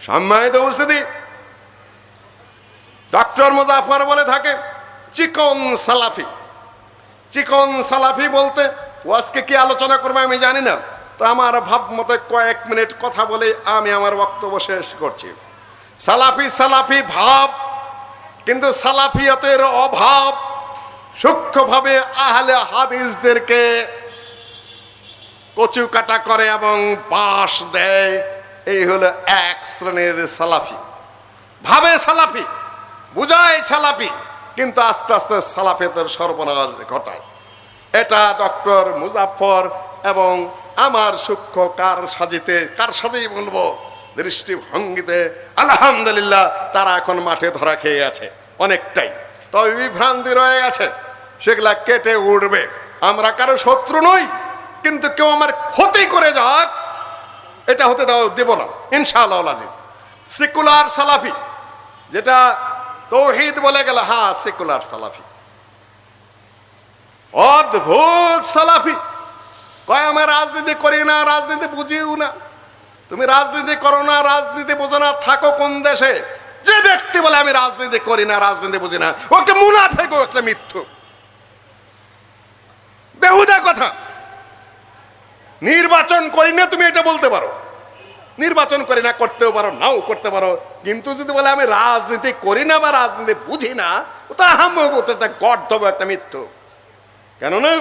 সম্মানিত উপস্থিতি, ডক্টর মুজাফফর বলে থাকে চিকন সালাফি। চিকন সালাফি বলতে ও আজকে কি আলোচনা করবে আমি জানি না, তো আমার ভাব মতে কয়েক মিনিট কথা বলে আমি আমার বক্তব্য শেষ করছি। সালাফি সালাফি ভাব, কিন্তু সালাফিয়তের অভাব। সূক্ষ্মভাবে আহলে হাদিসদেরকে কচু কাটা করে এবং বাঁশ দেয়, এই হলো এক শ্রেণীর সালাফি। ভাবে সালাফি, বুঝায় সালাফি, কিন্তু আস্তে আস্তে সালাফিয়তের সর্বনাশ ঘটায়। এটা ডক্টর মুজাফফর এবং আমার সূক্ষ্ম কার সাজেই বলবো দৃষ্টিভঙ্গিতে আলহামদুলিল্লাহ তারা এখন মাঠে ধরা খেয়ে আছে অনেকটাই। তবে বিভ্রান্তি রয়ে গেছে, সেগুলা কেটে উঠবে। আমরা কারো শত্রু নই, কিন্তু কেউ আমার ক্ষতি করে যাক এটা হতে দেব না ইনশাআল্লাহ আজিজ। সেকুলার সালাফি, যেটা তৌহিদ বলে গেল, হ্যাঁ সেকুলার সালাফি। অদ্ভুত সালাফি কয় আমি রাজনীতি করি না, রাজনীতি বুঝিও না। তুমি রাজনীতি করো না, রাজনীতি বুঝো না, থাকো কোন দেশে? যে ব্যক্তি বলে আমি রাজনীতি করি না, রাজনীতি বুঝি না, ওকে মুনাফিক, ও একটা মিথ্যুক, বেহুদা কথা। নির্বাচন করি না তুমি এটা বলতে পারো, নির্বাচন করি না করতেও পারো, নাও করতে পারো, কিন্তু যদি বলে আমি রাজনীতি করি না বা রাজনীতি বুঝি না, ওটা একটা গর্ধব, একটা মিথ্যুক। কেননা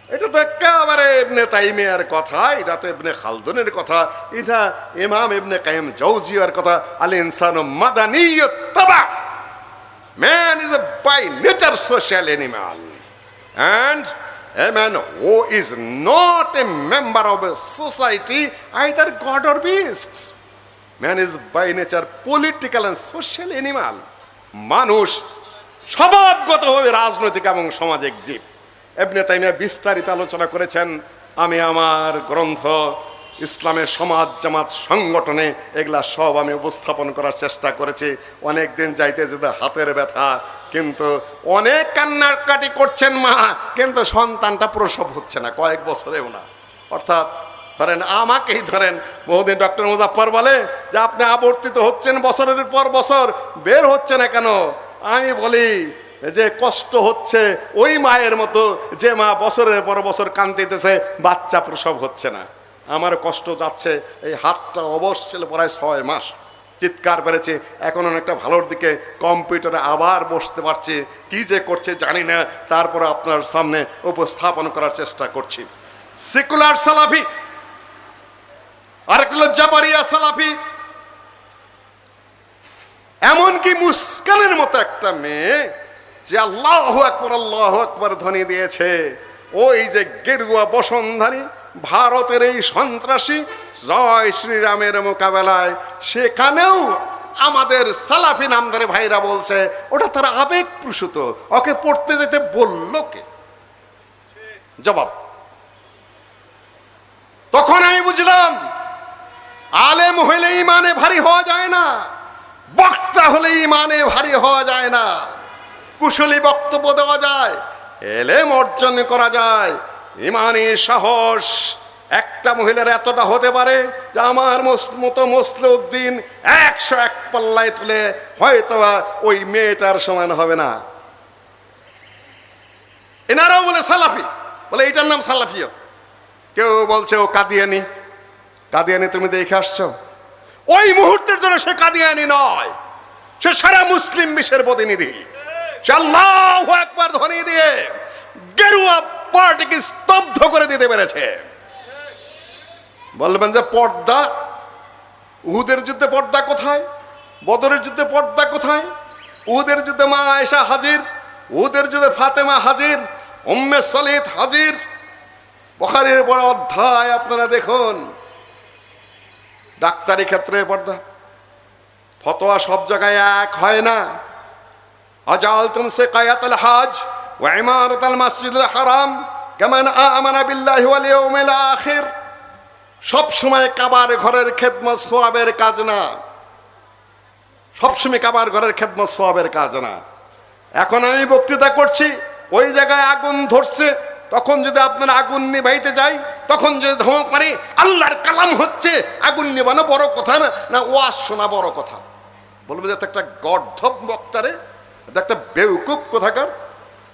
এটা তো একেবারে ইবনে তাইমিয়ার কথা, এটা তো ইবনে খালদুনের কথা, এটা ইমাম ইবনে কাইয়িম জাওজিয়ার কথা। আল ইনসানু মাদানিয়্যুত তাবা, man is by nature social animal and a man who is not a member of a society, either god or beast. Man is by nature political and social animal. মানুষ স্বভাবগতভাবে রাজনৈতিক এবং সামাজিক জীব। ইবনে তাইমিয়া বিস্তারিত আলোচনা করেছেন। আমি আমার গ্রন্থ ইসলামের সমাজ জামাত সংগঠনে এগুলা সব আমি উপস্থাপন করার চেষ্টা করেছি। অনেক দিন যাইতে যেতে হাতের ব্যথা, কিন্তু অনেক কান্নাকাটি করছেন মা, কিন্তু সন্তানটা প্রসব হচ্ছে না, কয়েক বছরেও না। অর্থাৎ ধরেন আমাকেই ধরেন, বহুদিন ডক্টর মুজাফফর বলে যে আপনি আবর্তিত হচ্ছেন বছরের পর বছর, বের হচ্ছে না কেন? আমি বলি যে কষ্ট হচ্ছে ওই মায়ের মতো যে মা বছরের পর বছর কান্দিতেছে, বাচ্চা প্রসব হচ্ছে না। আমার কষ্ট যাচ্ছে, এই হাতটা অবশ্যই প্রায় 6 মাস চিৎকার পেরেছে, এখন অনেকটা ভালোর দিকে, কম্পিউটারে আবার বসতে পারছি, কি যে করছে জানি না, তারপরে আপনার সামনে উপস্থাপন করার চেষ্টা করছি। সেকুলার সালাফি, আরেকটা হলো জাবারিয়া সালাফি। এমনকি মুস্কানের মতো একটা মেয়ে যে আল্লাহু আকবার ধ্বনি দিয়েছে, ওই যে গেরুয়া বসনধারী ভারতের এই সন্ত্রাসী জয় শ্রীরামের মোকাবেলায়, সেখানেও আমাদের সালাফি নামধারী ভাইরা বলছে ওটা তার আবেগ প্রসূত, ওকে পড়তে যেতে বলল কে? জবাব, তখন আমি বুঝলাম আলেম হইলে ইমানে ভারী হওয়া যায় না, বক্তা হলে ইমানে ভারী হওয়া যায় না। কুশলী বক্তব্য দেওয়া যায়, এলেম অর্জন করা যায়, ইমানি সাহস একটা মহিলার এতটা হতে পারে যে আমার মতো মুসলিহ উদ্দিন 101 পাল্লায় তুলে হয়তো ওই মেয়েটার সমান হবে না। এনারাও বলে সালাফি, বলে এটার নাম সালাফিয়ত। কেউ বলছে ও কাদিয়ানি। কাদিয়ানি তুমি দেখে আসছো? ওই মুহূর্তের জন্য সে কাদিয়ানি নয়, সে সারা মুসলিম বিশ্বের প্রতিনিধি। সে আল্লাহু আকবার ধ্বনি দিয়ে গেরুয়া পার্টিকে স্তব্ধ করে দিতে পেরেছে। বলবেন যে পর্দা, উহুদের যুদ্ধে পর্দা কোথায়? বদরের যুদ্ধে পর্দা কোথায়? উহুদের যুদ্ধে মা আয়েশা হাজির, উহুদের যুদ্ধে ফাতেমা হাজির, উম্মে সলিদ হাজির। বুখারীর বড় অধ্যায় আপনারা দেখুন। ডাক্তারি ক্ষেত্রে পর্দা, ফতোয়া সব জায়গায় এক হয় না। আজালতুম সিকায়াতুল হজ ওয়া ইমারাতুল মসজিদুল হারাম কামান আমানা বিল্লাহি ওয়াল ইয়াউমিল আখির। সব সময় কাবার ঘরের খেদমত সওয়াবের কাজ না, সবসময় কাবার ঘরের খেদমত সওয়াবের কাজ না। এখন আমি বক্তৃতা করছি, ওই জায়গায় আগুন ধরছে, তখন যদি আপনার আগুন নিভাইতে যাই তখন যদি ধমক মারি আল্লাহর কালাম হচ্ছে, আগুন নেবানো বড় কথা না, না ওয়াজ শোনা বড় কথা? বলবে যে একটা গর্ধব বক্তারে, একটা বেউকুব কোথাকার,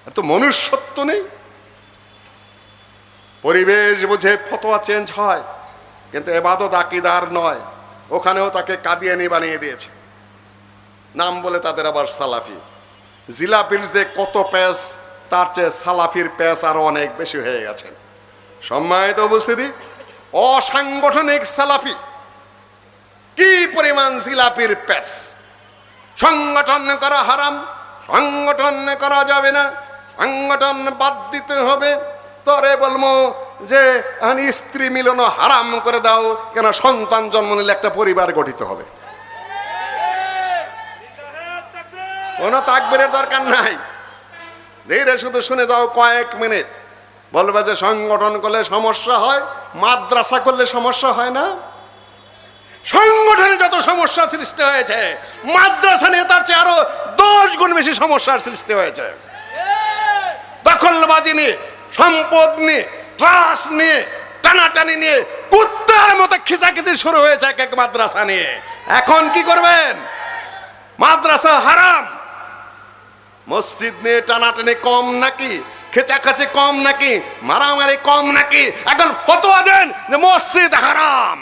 এত মনুষ্যত্ব নেই। পরিবেশ বুঝে ফতোয়া চেঞ্জ হয়, কিন্তু এবাদত আকীদার নয়। ওখানেও তাকে কাদিয়ানি বানিয়ে দিয়েছে, নাম বলে তাদের আবার সালাফি। জিলাপির যে কত প্যাচ, তার চেয়ে সালাফির প্যাচ আরো অনেক বেশি হয়ে গেছে। সম্মানিত উপস্থিতি, অসাংগঠনিক সালাফি কি পরিমাণ জিলাপির প্যাচ! সংগঠন করা হারাম, সংগঠন করা যাবে না, সংগঠন বাদ দিতে হবে। তরে বলবো যে স্ত্রী মিলন হারাম করে দাও, কেন সন্তান জন্ম নিলে একটা পরিবার গঠিত হবে। কোন তাকবীরের দরকার নাই, ধীরে শুধু শুনে যাও কয়েক মিনিট। বলবে যে সংগঠন করলে সমস্যা হয়, মাদ্রাসা করলে সমস্যা হয় না? সংগঠনে যত সমস্যা সৃষ্টি হয়েছে, মাদ্রাসা নিয়ে তার চেয়ে আরো 10 গুণ বেশি সমস্যার সৃষ্টি হয়েছে। দখলবাজি নিয়ে, সম্পদ নিয়ে, ট্রাস্ট নিয়ে, টানাটানি নিয়ে কুত্তার মতো খিচাখিচি শুরু হয়েছে এক এক মাদ্রাসা নিয়ে। এখন কি করবেন? মাদ্রাসা হারাম, মসজিদ নিয়ে টানাটানি কম নাকি? খেচাখাচি কম নাকি? মারামারি কম নাকি? এখন ফতোয়া দেন যে মসজিদ হারাম।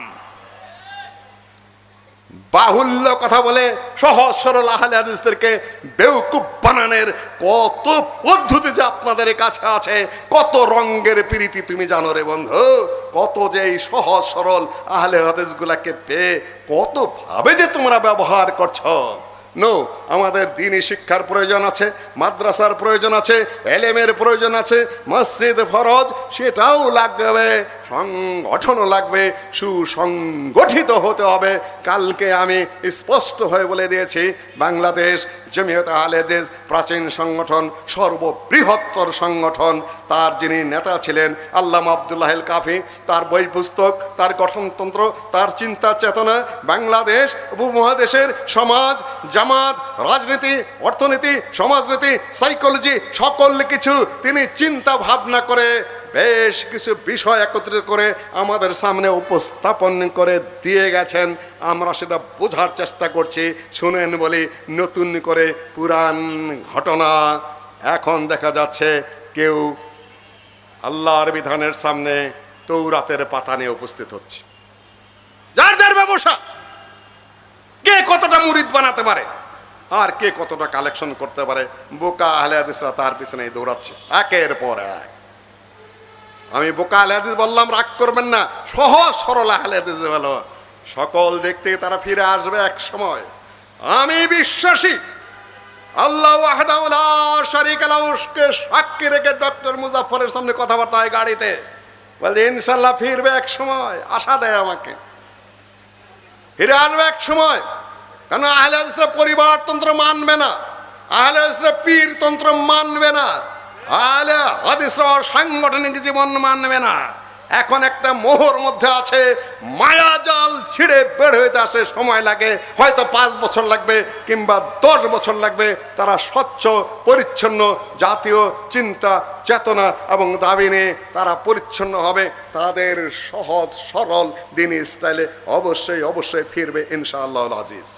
বাহুল্য কথা বলে সহজ সরল আহলে হাদিসদেরকে বেউকুফ বানানোর কত পদ্ধতি যে আপনাদের কাছে আছে, কত রঙের প্রীতি তুমি জানো রে বন্ধু। কত যে এই সহজ সরল আহলে হাদিসগুলাকে পেয়ে কত ভাবে যে তোমরা ব্যবহার করছো। নো, আমাদের দ্বীনি শিক্ষার প্রয়োজন আছে, মাদ্রাসার প্রয়োজন আছে, এলেমের প্রয়োজন আছে, মসজিদ ফরজ, সেটাও লাগবে, সংগঠনও লাগবে, সুসংগঠিত হতে হবে। কালকে আমি স্পষ্ট হয়ে বলে দিয়েছি, বাংলাদেশ জমিয়তে আহলে হাদিস প্রাচীন সংগঠন, সর্ববৃহত্তর সংগঠন। তার যিনি নেতা ছিলেন আল্লামা আব্দুল্লাহ আল কাফি, তার বই পুস্তক, তার গঠনতন্ত্র, তার চিন্তা চেতনা বাংলাদেশ উপমহাদেশের সমাজ, জামাত, রাজনীতি, অর্থনীতি, সমাজনীতি, সাইকোলজি সকল কিছু তিনি চিন্তা ভাবনা করে বেশ কিছু বিষয় একত্রিত করে আমাদের সামনে উপস্থাপন করে দিয়ে গেছেন। আমরা সেটা বোঝার চেষ্টা করছি। শুনেন বলি, নতুন করে পুরাণ ঘটনা এখন দেখা যাচ্ছে কেউ আল্লাহর বিধানের সামনে তৌরাতের পাতা নিয়ে উপস্থিত হচ্ছে। যার যার ব্যবসা, কে কতটা মুরিদ বানাতে পারে আর কে কতটা কালেকশন করতে পারে, বোকা আহলে হাদিসরা তার পিছনে দৌড়াচ্ছে একের পর এক। আমি বোকা আহলে হাদিস বললাম, রাগ করবেন না, সহজ সরল আহলে হাদিস বলো। সকল দেখতে তারা ফিরে আসবে এক সময়, আমি বিশ্বাসী। আল্লাহ ওয়াহদাহু লা শারীকা লাহুকে সাক্ষী রেখে ডক্টর মুজাফফরের সামনে কথাবার্তা হয় গাড়িতে, বলে ইনশাল্লাহ ফিরবে এক সময়, আশা দেয় আমাকে, ফিরে আসবে এক সময়। কারণ আহলে হাদিসরা পরিবারতন্ত্র মানবে না, আহলে হাদিসরা পীরতন্ত্র মানবে না, আহলে হাদিসরা সাংগঠনিক জীবন মানবে না। এখন একটা মোহর মধ্যে আছে, মায়াজাল ছিঁড়ে বের হইতে আসে সময় লাগে, হয়তো 5 বছর লাগবে কিংবা 10 বছর লাগবে। তারা স্বচ্ছ পরিচ্ছন্ন জাতীয় চিন্তা চেতনা এবং দাবি নিয়ে তারা পরিচ্ছন্ন হবে, তাদের সহজ সরল দ্বীনি স্টাইলে অবশ্যই অবশ্যই ফিরবে ইনশাআল্লাহ আজিজ।